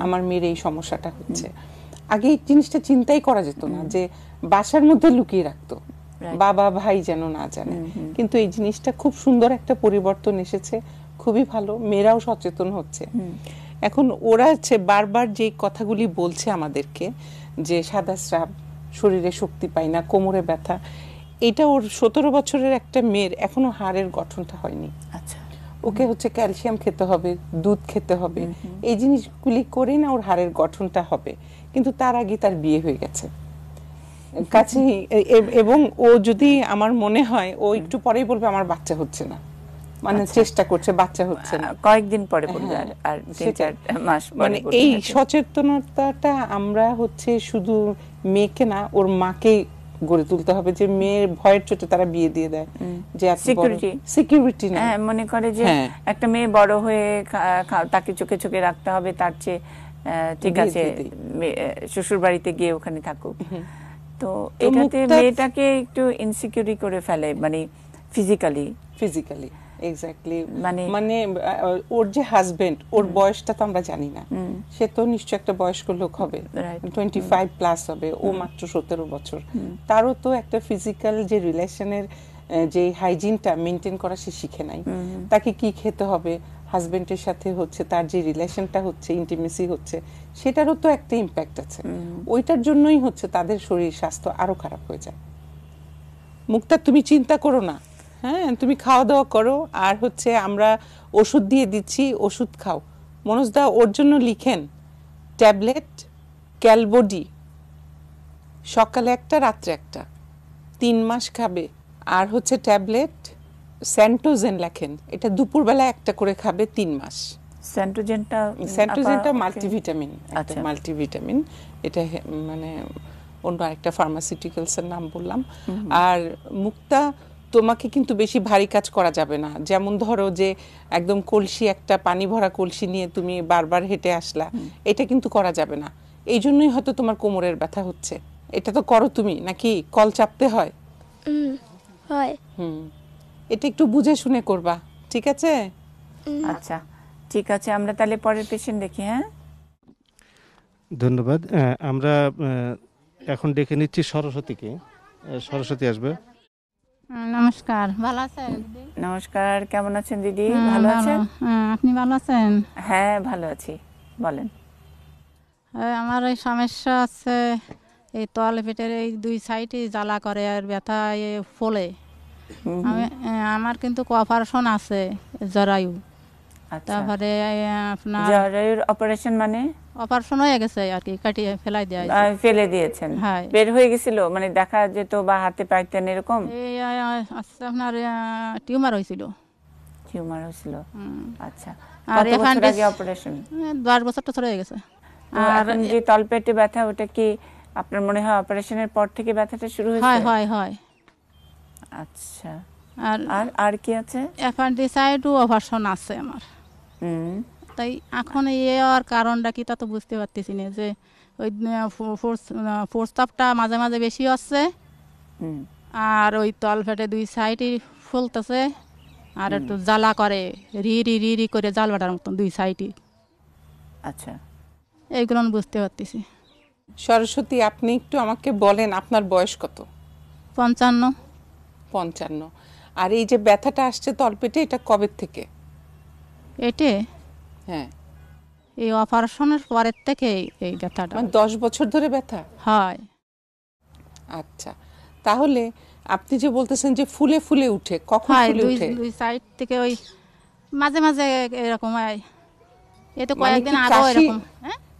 আমার মেয়ের এই সমস্যাটা হচ্ছে। আগে এই জিনিসটা চিন্তাই করা যেত না, যে বাসার মধ্যে লুকিয়ে রাখতো, বাবা ভাই যেন না জানে। কিন্তু এই জিনিসটা খুব সুন্দর একটা পরিবর্তন এসেছে, খুবই ভালো। মেয়েরাও সচেতন হচ্ছে এখন। ওরা হচ্ছে বারবার যে কথাগুলি বলছে আমাদেরকে, যে সাদা স্রাব, শরীরে শক্তি পাই না, কোমরে ব্যথা, এটা ওর 17 বছরের একটা মেয়ের এখনো হাড়ের গঠনটা হয়নি। আচ্ছা, ওকে হচ্ছে ক্যালসিয়াম খেতে হবে, দুধ খেতে হবে, এই জিনিসগুলি করে না ওর হাড়ের গঠনটা হবে। কিন্তু তার আগে তার বিয়ে হয়ে গেছে কাছে, এবং ও যদি, আমার মনে হয় ও একটু পরেই বলবে আমার বাচ্চা হচ্ছে না, মানে চেষ্টা করছে, বাচ্চা হচ্ছে না, কয়েকদিন পরে বলবে, আর 3-4 মাস পরে। মানে এই সচেতনতাটা আমরা হচ্ছে শুধু মেয়েকে না, ওর মাকে গড়ে তুলতে হবে, যে মেয়ের ভয়ের চোটে তারা বিয়ে দিয়ে দেয়, যে সিকিউরিটি না, মনে করে যে একটা মেয়ে বড় হয়ে তাকে চোখে চোখে রাখতে হবে, তার চেয়ে ঠিক আছে শ্বশুর বাড়িতে গিয়ে ওখানে থাকুক। তো এটাতে মেয়েটাকে একটু ইনসিকিউরি করে ফেলে, মানে ফিজিক্যালি এক্স্যাক্টলি। মানে ওর যে হাজবেন্ড, ওর বয়সটা তো আমরা জানি না, সে তো নিশ্চয় একটা বয়স্ক লোক হবে, 25 প্লাস হবে, ও মাত্র 17 বছর। তারও তো একটা ফিজিক্যাল যে রিলেশনের যে হাইজিনটা মেনটেন করা সে শিখে নাই। তাকে কি খেতে হবে, হাজবেন্ডের সাথে হচ্ছে তার যে রিলেশনটা হচ্ছে, ইন্টিমেসি হচ্ছে, সেটারও তো একটা ইম্প্যাক্ট আছে। ওইটার জন্যই হচ্ছে তাদের শরীর স্বাস্থ্য আরো খারাপ হয়ে যায়। মুক্তা, তুমি চিন্তা করো না, হ্যাঁ, তুমি খাওয়া দাওয়া করো, আর হচ্ছে আমরা ওষুধ দিয়ে দিচ্ছি, ওষুধ খাও। মনোজদা ওর জন্য লিখেন ট্যাবলেট ক্যালবোডি, সকালে একটা রাত্রে একটা, 3 মাস খাবে। আর হচ্ছে ট্যাবলেট স্যান্টোজেন লেখেন, এটা দুপুরবেলা একটা করে খাবে 3 মাস। স্যান্টোজেনটা মাল্টিভিটামিন, মাল্টিভিটামিন, এটা মানে অন্য আরেকটা ফার্মাসিউটিক্যালসের নাম বললাম। আর মুক্তা, তোমাকে কিন্তু বেশি ভারী কাজ করা যাবে না। যেমন ধরো যে একদম কলসি, একটা পানি ভরা কলসি নিয়ে তুমি বারবার হেঁটে আসলা, এটা কিন্তু করা যাবে না। এই জন্যই হয়তো তোমার কোমরের ব্যথা হচ্ছে। এটা তো করো তুমি, নাকি কল চাপতে হয়? হয়। এটা একটু বুঝে শুনে করবা, ঠিক আছে? আচ্ছা, ঠিক আছে, আমরা তাহলে পরের পেশেন্ট দেখি। হ্যাঁ, ধন্যবাদ। আমরা এখন ডেকে নিচ্ছি সরস্বতীকে। সরস্বতী আসবে। নমস্কার, ভালো আছেন দিদি? নমস্কার, কেমন আছেন দিদি? ভালো আছেন? আপনি ভালো আছেন? হ্যাঁ, ভালো আছি, বলেন। আমার এই সমস্যা আছে, এই তল পেটের এই দুই সাইডে জ্বালা করে আর ব্যথা ফলে। আমার কিন্তু অপারেশন আছে, জরায়ু। তারপরে আপনার জরায়ুর অপারেশন মানে? অপারেশন হয়ে গেছে আর কি, কাটিয়ে ফেলাই দেয়। ফেলে দিয়েছেন? হ্যাঁ। বের হয়ে গেছিল মানে দেখা যেত বা হাতে পাইতেন এরকম? এই আপনার টিউমার হয়েছিল। টিউমার হয়েছিল, আচ্ছা। আর কত বছর আগে অপারেশন? 10 বছর তো হয়ে গেছে। আর যে তলপেটে ব্যথা, ওটা কি আপনার মনে হয় অপারেশনের পর থেকে ব্যথাটা শুরু হয়েছে? হয় হয় হয়। আচ্ছা, আর আর কি আছে? অ্যাপেন্ডিসাইটিস অপারেশন আছে আমার। তাই এখন আর কারণটা কি তা তো বুঝতে পারতেছি না, যে ওই প্রস্তাবটা মাঝে মাঝে বেশি হচ্ছে, আর ওই তলপেটে দুই সাইডই ফুলতেছে, আর একটু জ্বালা করে, রি রি রি রি করে জাল বাটার মতন দুই সাইডই। আচ্ছা, এইগুলো আমি বুঝতে পারতেছি। সরস্বতী, আপনি একটু আমাকে বলেন আপনার বয়স কত? 55। 55। আর এই যে ব্যথাটা আসছে তলপেটে, এটা কবে থেকে? এটে হ্যাঁ, এই অপারেশনের পরের থেকে এই ব্যথাটা। মানে 10 বছর ধরে ব্যথা হয়? আচ্ছা, তাহলে আপনি যে বলতেছেন যে ফুলে ফুলে উঠে, কখন ফুলে উঠে? দুই সাইড থেকে ওই মাঝে মাঝে এরকম হয়। এই তো কয়েকদিন আগে এরকম।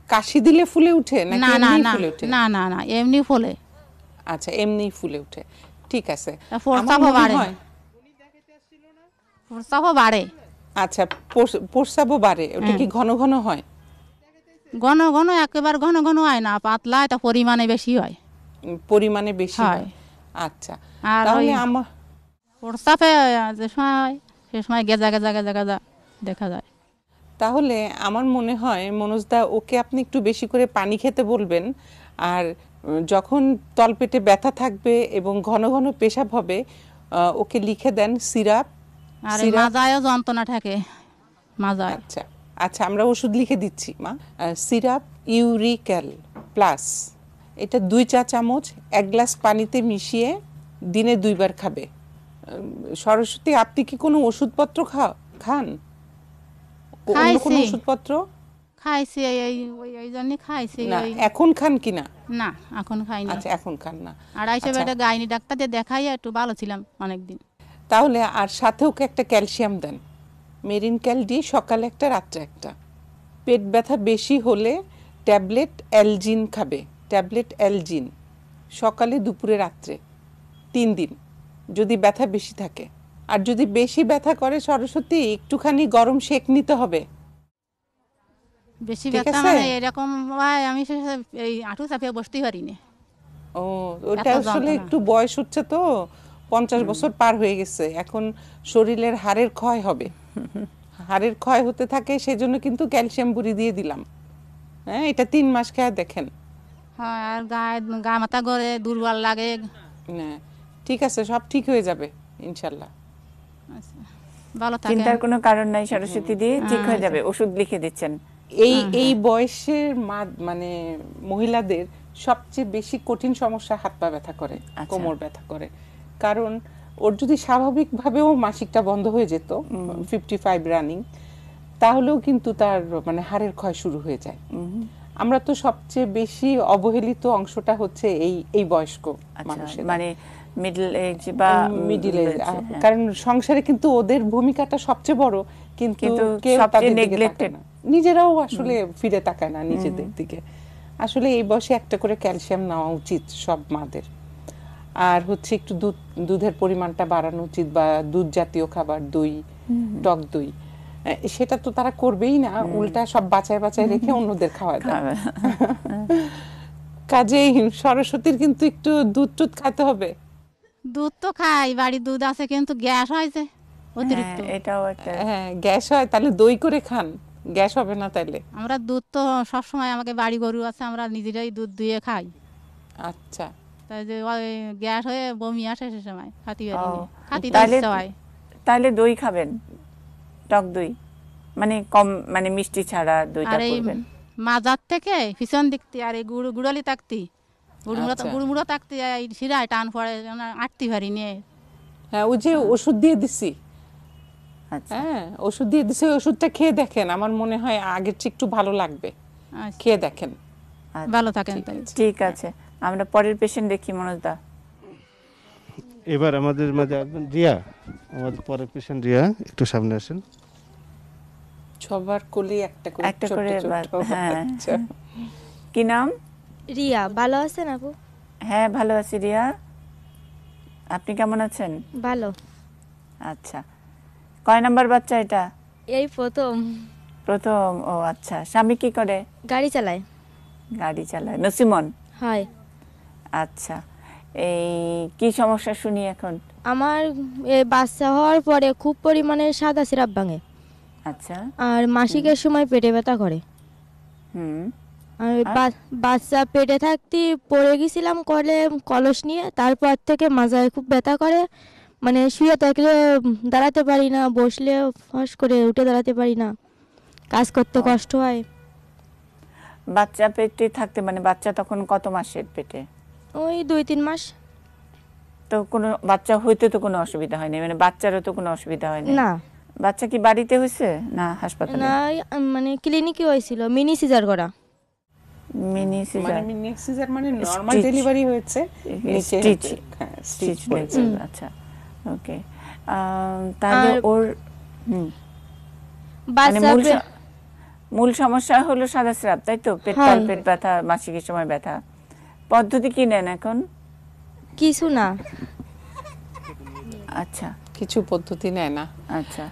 কাশি দিলে ফুলে উঠে নাকি এমনি ফুলে উঠে? না না না, এমনি ফুলে। আচ্ছা, এমনি ফুলে উঠে, ঠিক আছে। প্রস্রাবও বাড়ে। প্রস্রাবও বাড়ে। আচ্ছা, প্রস্রাবও বাড়ে, ওটা কি ঘন ঘন হয়? ঘন ঘন একেবারে ঘন ঘন হয় না, পাতলা, এটা পরিমাণে বেশি হয়। পরিমাণে বেশি হয়, আচ্ছা। তাহলে আমার প্রস্রাবে যে সময় হয় সে সময় গেজা গেজা গেজা গেজা দেখা যায়। তাহলে আমার মনে হয় মনোজদা, ওকে আপনি একটু বেশি করে পানি খেতে বলবেন। আর যখন তলপেটে ব্যথা থাকবে এবং ঘন ঘন পেশাব হবে, ওকে লিখে দেন সিরাপ। আর মাজায়ও যন্ত্রণা থাকে, মাজায়। আচ্ছা আচ্ছা, আমরা ওষুধ লিখে দিচ্ছি মা। সিরাপ ইউরিক্যাল প্লাস, এটা 2 চা চামচ 1 গ্লাস পানিতে মিশিয়ে দিনে 2 বার খাবে। সরস্বতী, আপনি কি কোনো ওষুধপত্র খান? অন্য কোনো ওষুধপত্র? খাইছি, এই জন্য খাইছি। এখন খান কি না? না, এখন খাই না। আচ্ছা, এখন খান না। 250 বেডে গাইনি ডাক্তার দিয়ে দেখাই একটু ভালো ছিলাম অনেকদিন। তাহলে আর সাথে ওকে একটা ক্যালসিয়াম দেন, মেরিন ক্যালডি, সকালে একটা রাত্রে একটা। পেট ব্যথা বেশি হলে ট্যাবলেট অ্যালজিন খাবে, ট্যাবলেট অ্যালজিন, সকালে দুপুরে রাত্রে 3 দিন, যদি ব্যথা বেশি থাকে। আর যদি বেশি ব্যথা করে সরস্বতী, একটুখানি গরম সেক নিতে হবে। বেশি ব্যথা মানে এরকম হয়, আমি এই আঁটু চাপিয়ে বসতেই পারি না। ও, ওটা আসলে একটু বয়স হচ্ছে তো, 50 বছর পার হয়ে গেছে, এখন শরীরের হাড়ের ক্ষয় হবে। হাড়ের ক্ষয় হতে থাকে, সেজন্য কিন্তু ক্যালসিয়াম বুড়ি দিয়ে দিলাম। হ্যাঁ, এটা 3 মাস খেয়ে দেখেন। হ্যাঁ, আর গা মাথা ঘরে দুর্বল লাগে। ঠিক আছে, সব ঠিক হয়ে যাবে ইনশাল্লাহ। আচ্ছা, ভালো থাকেন। চিন্তার কোনো কারণ নাই সরস্বতী দি, ঠিক হয়ে যাবে। ওষুধ লিখে দিচ্ছেন। এই বয়সের মানে মহিলাদের সবচেয়ে বেশি কঠিন সমস্যা হাত পা ব্যথা করে, কোমর ব্যথা করে। কারণ ওর যদি স্বাভাবিকভাবেও মাসিকটা বন্ধ হয়ে যেত, 55 রানিং, তাহলেও কিন্তু তার মানে হাড়ের ক্ষয় শুরু হয়ে যায়। আমরা তো সবচেয়ে বেশি অবহেলিত অংশটা হচ্ছে এই বয়স্ক মানুষের, মানে মিডল এজ বা মিডল এজ। কারণ সংসারে কিন্তু ওদের ভূমিকাটা সবচেয়ে বড়, কিন্তু কেউ তাদের দিকে তাকায় না, নিজেরাও আসলে ফিরে তাকায় না নিজেদের দিকে। আসলে এই বয়সে একটা করে ক্যালসিয়াম নেওয়া উচিত সব মাদের। আর হচ্ছে একটু দুধের পরিমাণটা বাড়ানো উচিত, বা দুধ জাতীয় খাবার, দই, টক দই, সেটা তো তারা করবেই না, উল্টা সব বাঁচায় বাঁচায় রেখে অন্যদের খাওয়া দেয়। কাজেই সরস্বতীর কিন্তু একটু দুধ টুধ খাইতে হবে। দুধ তো খাই, বাড়ির দুধ আছে, কিন্তু গ্যাস হয়েছে অতিরিক্ত। এটাও একটা হ্যাঁ গ্যাস হয়, তাহলে দই করে খান, গ্যাস হবে না তাইলে। আমরা দুধ তো সবসময়, আমাকে বাড়ি গরু আছে, আমরা নিজেরাই দুধ দুয়ে খাই। আচ্ছা তাই যে ওই গ্যাস হয়ে বমি আসে সে সময় খাতি পারি ও, না, খাতি তাহলে হয়। তাহলে দই খাবেন, টক দই, মানে কম, মানে মিষ্টি ছাড়া দইটা আর এই করবেন। মাজার থেকে পিছন দিকতে আর এই গুড়ালি তাকতি, আচ্ছা। গুড়মুড়ো তাকতে শিরায় টান পড়ে, আটতে পারি নিয়ে। হ্যাঁ ওই যে ওষুধ দিয়ে দিছি, আচ্ছা হ্যাঁ ওষুধ দিয়ে দিছি, ওই ওষুধটা খেয়ে দেখেন, আমার মনে হয় আগের চেয়ে একটু ভালো লাগবে, আচ্ছা, খেয়ে দেখেন। ভালো থাকেন তাই। ঠিক আছে, আমরা পরের পেশেন্ট দেখি মনোজদা। এবার আমাদের মাঝে আসবেন রিয়া, আমাদের পরের পেশেন্ট রিয়া, একটু সামনে আসেন। সবার কোলে একটা করে একটা ছোট করে ছোট হ্যাঁ। বাচ্চা। কি নাম? রিয়া, ভালো আছেন আপু? হ্যাঁ ভালো আছি রিয়া, আপনি কেমন আছেন? ভালো। আচ্ছা, কয় নাম্বার বাচ্চা এটা? এই প্রথম। প্রথম। ও আচ্ছা, স্বামী কি করে? গাড়ি চালায়। গাড়ি চালায়। নসিমন? হয়। আচ্ছা, এই কি সমস্যা শুনি এখন? আমার বাচ্চা হওয়ার পরে খুব পরিমাণে সাদা সিরাপ ভাঙে, আচ্ছা। আর মাসিকের সময় পেটে ব্যথা করে। হুম। আর বাচ্চা পেটে থাকতে পড়ে গেছিলাম কলস নিয়ে, তারপর থেকে মাজায় খুব ব্যথা করে, মানে শুয়ে থাকলে দাঁড়াতে পারি না, বসলে ফস করে উঠে দাঁড়াতে পারি না, কাজ করতে কষ্ট হয়। বাচ্চা পেটে থাকতে মানে বাচ্চা তখন কত মাসের পেটে? ওই 2-3 মাস। তো কোনো বাচ্চা হইতে তো কোনো অসুবিধা হয়নি, মানে বাচ্চারও তো কোনো অসুবিধা হয়নি? না বাচ্চা কি বাড়িতে হয়েছে না হাসপাতালে? না, মানে ক্লিনিকে হয়েছিল, মিনি সিজার করা। মিনি মানে সিজার? মিনি সিজার মানে নরমাল Stitch. ডেলিভারি হয়েছে, নিচে স্টিচ, হ্যাঁ স্টিচ স্টিচ হয়েছে। হয়েছে। আচ্ছা ওকে। তাহলে আর ওর মানে বাচ্চা মূল সমস্যা হলো সাদা স্রাব, তাই তো? পেট হ্যাঁ। পেট ব্যথা, মাসিকের সময় ব্যথা। পদ্ধতি কি নেন এখন? কিছু না। আচ্ছা কিছু পদ্ধতি নেয় না। আচ্ছা।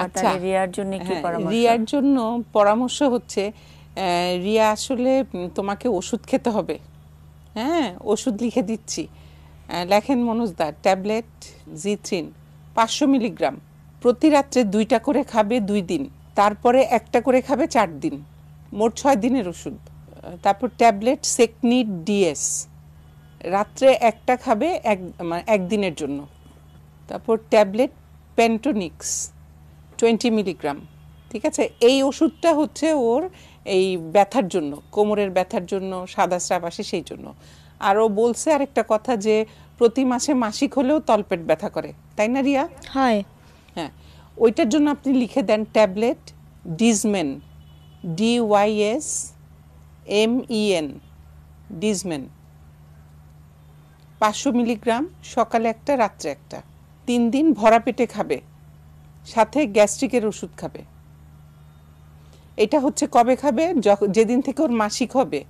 আচ্ছা। তাহলে রিয়ার জন্য কি হ্যাঁ, পরামর্শ? রিয়ার জন্য পরামর্শ হচ্ছে, রিয়া আসলে তোমাকে ওষুধ খেতে হবে। হ্যাঁ ওষুধ লিখে দিচ্ছি, লেখেন মনোজদা। ট্যাবলেট জিথ্রিন 500 মিলিগ্রাম, প্রতি রাত্রে 2টা করে খাবে 2 দিন, তারপরে 1টা করে খাবে 4 দিন, মোট 6 দিনের ওষুধ। তারপর ট্যাবলেট সেকনিড ডিএস, রাত্রে 1টা খাবে মানে 1 দিনের জন্য। তারপর ট্যাবলেট পেন্টোনিক্স 20 মিলিগ্রাম। ঠিক আছে, এই ওষুধটা হচ্ছে ওর এই ব্যথার জন্য, কোমরের ব্যথার জন্য, সাদা স্রাব আসে সেই জন্য। আর ও বলছে আরেকটা কথা যে প্রতি মাসে মাসিক হলেও তলপেট ব্যথা করে, তাই না রিয়া? হয়। হ্যাঁ, ওইটার জন্য আপনি লিখে দেন ট্যাবলেট ডিজমেন, DYSMEN, ডিজমেন 500 মিলিগ্রাম, সকালে 1টা রাত্রে 1টা, 3 দিন ভরা পেটে খাবে, সাথে গ্যাস্ট্রিকের ওষুধ খাবে। এটা হচ্ছে কবে খাবে? যেদিন থেকে ওর মাসিক হবে,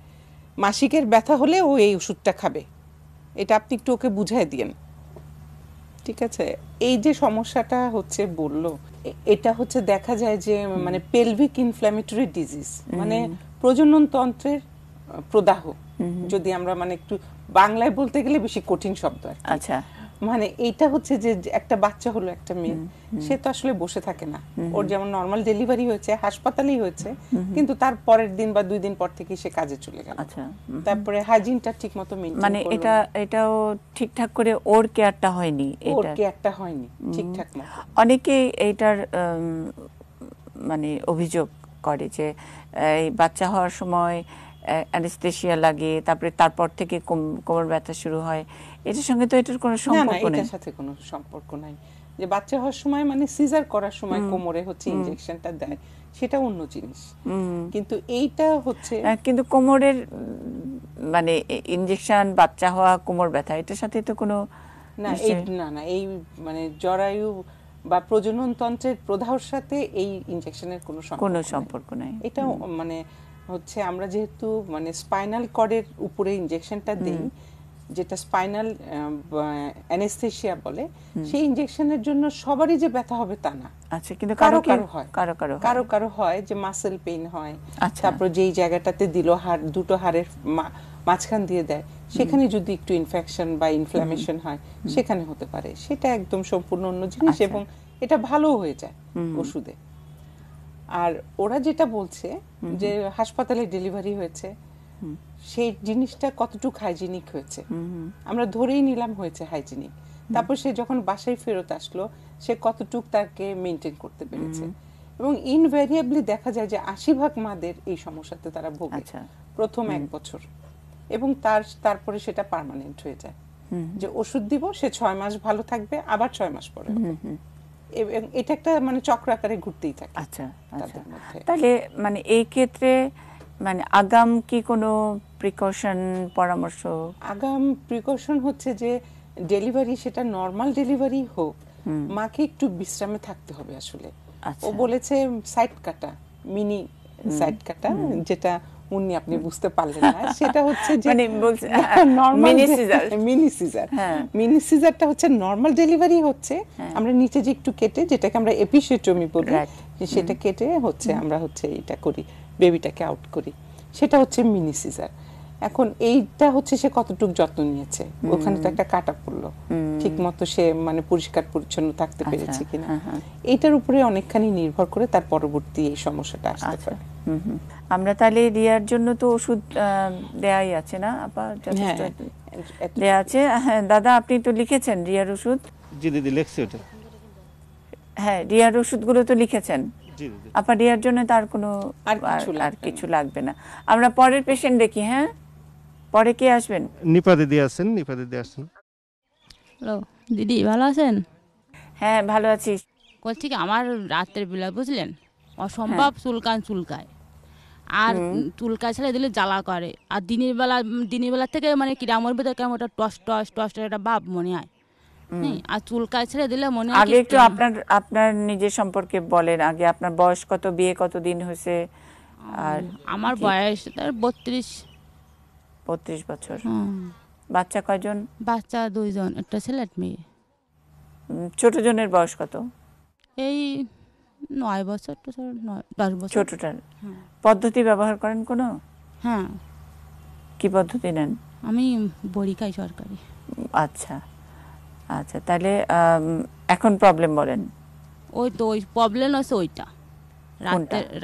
মাসিকের ব্যথা হলে ও এই ওষুধটা খাবে। এটা আপনি একটু ওকে বুঝাই দিয়েন, ঠিক আছে? এই যে সমস্যাটা হচ্ছে বললো, এটা হচ্ছে দেখা যায় যে মানে পেলভিক ইনফ্ল্যামেটরি ডিজিজ, মানে প্রজনন তন্ত্রের প্রদাহ, যদি আমরা মানে একটু বাংলায় বলতে গেলে বেশি কঠিন শব্দ আর কি। আচ্ছা। মানে এইটা হচ্ছে যে একটা বাচ্চা হলো, একটা মেয়ে, সে তো আসলে বসে থাকে না। ওর যেমন নর্মাল ডেলিভারি হয়েছে, হাসপাতালেই হয়েছে, কিন্তু তার পরের দিন বা 2 দিন পর থেকে সে কাজে চলে গেল। আচ্ছা। তারপরে হাইজিনটা ঠিকমতো মেইনটেইন মানে করলো এটা না। এটাও ঠিকঠাক করে ওর কেয়ারটা হয়নি। ওর এটা কেয়ারটা হয়নি ঠিকঠাক মতো। অনেকেই এইটার মানে অভিযোগ করে যে এই বাচ্চা হওয়ার সময় অ্যানেস্থেশিয়া লাগে, তারপর থেকে কোমর ব্যথা শুরু হয়। এটার সঙ্গে তো এটার কোনো না না, সম্পর্ক নেই। এটার সাথে কোনো সম্পর্ক নাই। যে বাচ্চা হওয়ার সময় মানে সিজার করার সময় কোমরে হচ্ছে ইনজেকশনটা দেয়, সেটা অন্য জিনিস। কিন্তু এইটা হচ্ছে কিন্তু কোমরের মানে ইনজেকশন, বাচ্চা হওয়া, কোমর ব্যথা, এটার সাথে তো কোনো না, এই মানে জরায়ু বা প্রজনন তন্ত্রের প্রদাহর সাথে এই ইনজেকশনের কোনো সম্পর্ক নাই। এটা মানে হচ্ছে আমরা যেহেতু মানে স্পাইনাল কর্ডের উপরে ইনজেকশনটা দেই, যেটা স্পাইনাল অ্যানেস্থেশিয়া বলে, সেই ইনজেকশনের জন্য সবারই যে ব্যথা হবে তা না। আচ্ছা, কিন্তু কারো কারো হয়, কারো হয় যে মাসেল পেইন হয়। আচ্ছা। তারপর যেই জায়গাটাতে দিল হাড়, দুটো হাড়ের মাঝখান দিয়ে দেয়, সেখানে যদি একটু ইনফেকশন বা ইনফ্ল্যামেশন হয় সেখানে হতে পারে, সেটা একদম সম্পূর্ণ অন্য জিনিস এবং এটা ভালো হয়ে যায় ওষুধে। আর ওরা যেটা বলছে যে হাসপাতালে ডেলিভারি হয়েছে, সেই জিনিসটা কতটুকু হাইজিনিক হয়েছে, আমরা ধরেই নিলাম হয়েছে হাইজিনিক, তারপর সে যখন বাসায় ফেরত আসলো সে কতটুকু তাকে মেনটেন করতে পেরেছে। এবং ইনভ্যারিয়েবলি দেখা যায় যে 80% মাদের এই সমস্যাতে তারা ভোগে প্রথম 1 বছর, এবং তারপরে সেটা পার্মানেন্ট হয়ে যায়, যে ওষুধ দিব সে 6 মাস ভালো থাকবে, আবার 6 মাস পরে এবং এটা একটা মানে চক্র আকারে ঘুরতেই থাকে। আচ্ছা আচ্ছা, তাহলে মানে এই ক্ষেত্রে মানে আগাম কি কোনো প্রিকশন পরামর্শ? আগাম প্রিকশন হচ্ছে যে ডেলিভারি, সেটা নরমাল ডেলিভারি হোক, মাকে একটু বিশ্রামে থাকতে হবে আসলে। ও বলেছে সাইড কাটা, মিনি সাইড কাটা, যেটা উনি আপনি বুঝতে পারলেন না, সেটা হচ্ছে যে মানে মিনি সিজারটা হচ্ছে নরমাল ডেলিভারি হচ্ছে, আমরা নিচে যে একটু কেটে, যেটাকে আমরা এপিসেটমি বলি, সেটা কেটে হচ্ছে আমরা হচ্ছে এটা করি, বেবিটাকে আউট করি, সেটা হচ্ছে মিনি সিজার। এখন এইটা হচ্ছে সে কতটুকু যত্ন নিয়েছে, ওখানে তো একটা কাটা পড়লো, ঠিক মতো সে মানে পরিষ্কার পরিচ্ছন্ন থাকতে পেরেছে কিনা, এইটার উপরে অনেকখানি নির্ভর করে তার পরবর্তী এই সমস্যাটা আসতে পারে। আমরা তাহলে রিয়ার জন্য তো ওষুধ দেয়াই আছে না আপা? যথেষ্ট দেয়া আছে। দাদা আপনি তো লিখেছেন রিয়ার ওষুধ? জি দিদি লিখছি ওটা। হ্যাঁ, রিয়ার ওষুধগুলো তো লিখেছেন আপা, রিয়ার জন্য তার কোনো আর কিছু লাগবে না। আমরা পরের পেশেন্ট দেখি। হ্যাঁ, পরে কে আসবেন? নিপা দিদি আছেন। নিপা দিদি আসছেন। হ্যালো দিদি, ভালো আছেন? হ্যাঁ ভালো আছি। বলছি কি, আমার রাতের বেলা বুঝলেন অসম্ভব চুলকায়, আর চুলকায় ছেড়ে দিলে জ্বালা করে, আর দিনের বেলা থেকে মানে কিরামোর ভিতরে কেমন একটা টস টস টস একটা ভাব মনে হয়, আর চুলকায় ছেড়ে দিলে মনে হয়। আগে একটু আপনার নিজের সম্পর্কে বলেন। আগে আপনার বয়স কত, বিয়ে কতদিন হয়েছে? আর আমার বয়স 32 বছর। বাচ্চা কয়জন? বাচ্চা 2 জন, একটা ছেলে একটা মেয়ে। ছোট জনের বয়স কত? এই 9 বছর, 10 বছর। ছোটটার পদ্ধতি ব্যবহার করেন কোনো? হ্যাঁ। কি পদ্ধতি নেন? আমি বড়ি খাই সরকারি। আচ্ছা আচ্ছা, তাহলে এখন প্রবলেম বলেন। ওই তো ওই প্রবলেম আছে ওইটা,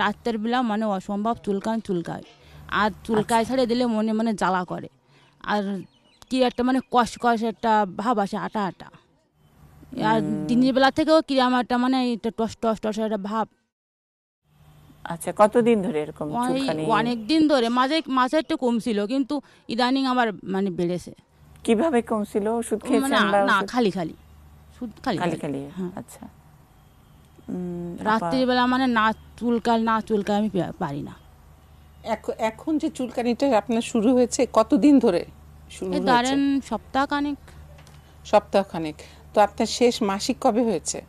রাতের বেলা মানে অসম্ভব চুলকায়, আর চুলকায় ছেড়ে দিলে মনে মনে জ্বালা করে, আর কি একটা মানে কষ একটা ভাব আসে, আটা আর দিনের বেলা থেকেও কিরম একটা মানে একটা টস টস টস একটা ভাব। আচ্ছা, কতদিন ধরে এরকম চুলকানি? অনেক দিন ধরে, মাঝে একটু কমছিল, কিন্তু ইদানিং আবার মানে বেড়েছে। কিভাবে কমছিল? ওষুধ খেয়েছেন? না, খালি আচ্ছা। রাত্রির বেলা মানে না চুলকায় আমি পারি না। এখন যে চুলকানিটা আপনার শুরু হয়েছে কতদিন ধরে শুরু হয়েছে? ধরেন সপ্তাহখানেক। তো আপনার শেষ মাসিক কবে হয়েছে?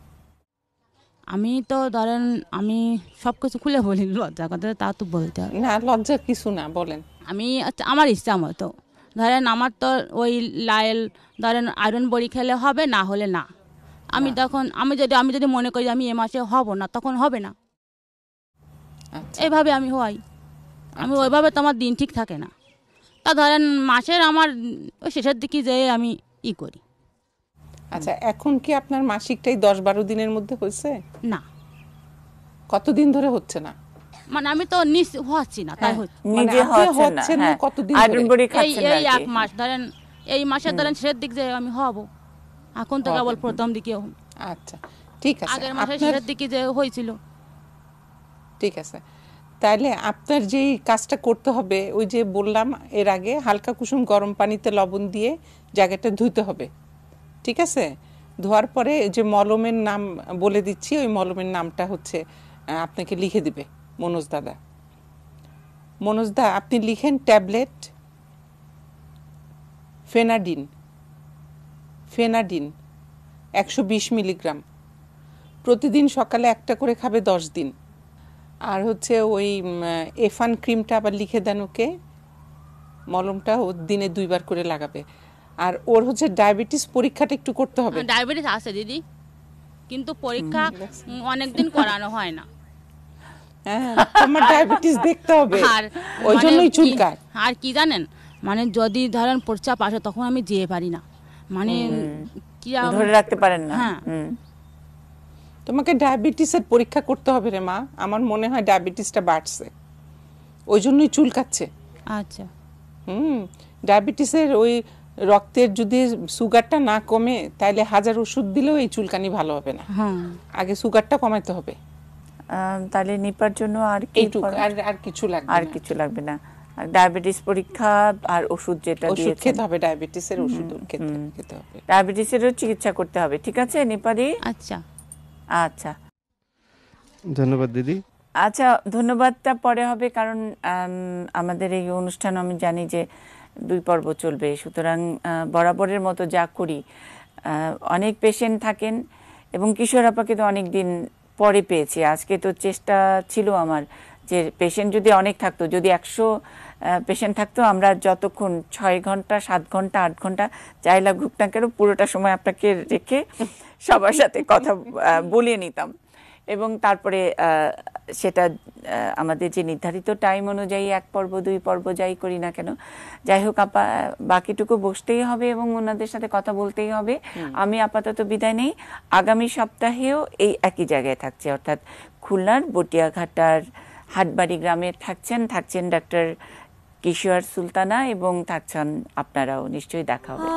আমি তো ধরেন আমি সবকিছু খুলে বলি, লজ্জা কথা তা তো বলতে হবে না। লজ্জা কিছু না, বলেন। আমি আমার ইচ্ছা মতো ধরেন, আমার তো ওই লাইল ধরেন আয়রন বড়ি খেলে হবে, না হলে না। আমি তখন আমি যদি মনে করি আমি এ মাসে হব না, তখন হবে না। এইভাবে আমি হই। আমি ওইভাবে তো আমার দিন ঠিক থাকে না। তা ধরেন মাসের আমার ওই শেষের দিকে যেয়ে আমি করি। আচ্ছা, এখন কি আপনার মাসিকটাই 10-12 দিনের মধ্যে হয়েছে? না। কতদিন ধরে হচ্ছে না? মানে আমি তো হচ্ছি না, তাই হচ্ছে না। কতদিন ধরে? এই 1 মাস ধরেন, এই মাসের ধরেন শেষের দিক যে আমি হব, এখন তো কেবল প্রথম দিকে। আচ্ছা ঠিক আছে, আগের মাসের শেষের দিকে যে হয়েছিল। ঠিক আছে, তাহলে আপনার যেই কাজটা করতে হবে, ওই যে বললাম এর আগে, হালকা কুসুম গরম পানিতে লবণ দিয়ে জায়গাটা ধুইতে হবে। ঠিক আছে, ধোয়ার পরে যে মলমের নাম বলে দিচ্ছি, ওই মলমের নামটা হচ্ছে আপনাকে লিখে দিবে মনোজ দা। আপনি লিখেন ট্যাবলেট ফেনাডিন 120 মিলিগ্রাম, প্রতিদিন সকালে একটা করে খাবে 10 দিন। আর হচ্ছে ওই এফান ক্রিমটা আবার লিখে দেন ওকে, মলমটা ও দিনে 2 বার করে লাগাবে। আর ওর হচ্ছে ডায়াবেটিস পরীক্ষাটা একটু করতে হবে। ডায়াবেটিস আছে দিদি, কিন্তু পরীক্ষা অনেকদিন করানো হয় না। হ্যাঁ, তোমার ডায়াবেটিস দেখতে হবে, আর ওই জন্যই চুলকায়। আর কি জানেন, মানে যদি ধরেন প্রস্রাব আসে তখন আমি যেতে পারি না, মানে কি ধরে রাখতে পারেন না। হ্যাঁ। তোমাকে ডায়াবেটিসের পরীক্ষা করতে হবে রে মা, আমার মনে হয় ডায়াবেটিসটা বাড়ছে, ওই জন্যই চুলকাচ্ছে। আচ্ছা। ডায়াবেটিসের ওই রক্তের যদি সুগারটা না কমে তাহলে 1000 ওষুধ দিলেও এই চুলকানি ভালো হবে না। আগে সুগারটা কমাতে হবে। তাহলে নিপার জন্য আর কি আর কিছু লাগবে না, আর কিছু লাগবে না। ডায়াবেটিস পরীক্ষা আর ওষুধ যেটা ওষুধ খেতে হবে, ডায়াবেটিসের ওষুধ খেতে হবে, ডায়াবেটিসেরও চিকিৎসা করতে হবে। ঠিক আছে নিপাদি? আচ্ছা আচ্ছা, ধন্যবাদ দিদি। আচ্ছা, ধন্যবাদটা পরে হবে, কারণ আমাদের এই অনুষ্ঠান আমি জানি যে 2 পর্ব চলবে, সুতরাং বরাবরের মতো যা করি, অনেক পেশেন্ট থাকেন এবং কিশোর আপাকে তো অনেক দিন পরে পেয়েছি। আজকে তো চেষ্টা ছিল আমার যে পেশেন্ট যদি অনেক থাকতো, যদি 100 পেশেন্ট থাকতো, আমরা যতক্ষণ 6 ঘন্টা 7 ঘন্টা 8 ঘন্টা যাই লাগুক না কেন পুরোটা সময় আপনাকে রেখে সবার সাথে কথা বলিয়ে নিতাম, এবং তারপরে সেটা আমাদের যে নির্ধারিত টাইম অনুযায়ী 1 পর্ব 2 পর্ব যাই করি না কেন, যাই হোক আপা বাকিটুকু বসতেই হবে এবং ওনাদের সাথে কথা বলতেই হবে। আমি আপাতত বিদায় নেই, আগামী সপ্তাহেও এই একই জায়গায় থাকছে, অর্থাৎ খুলনার বটিয়াঘাটার হাটবাড়ি গ্রামে থাকছেন ডাক্তার কিশোর সুলতানা এবং থাকছেন আপনারাও, নিশ্চয়ই দেখা হবে।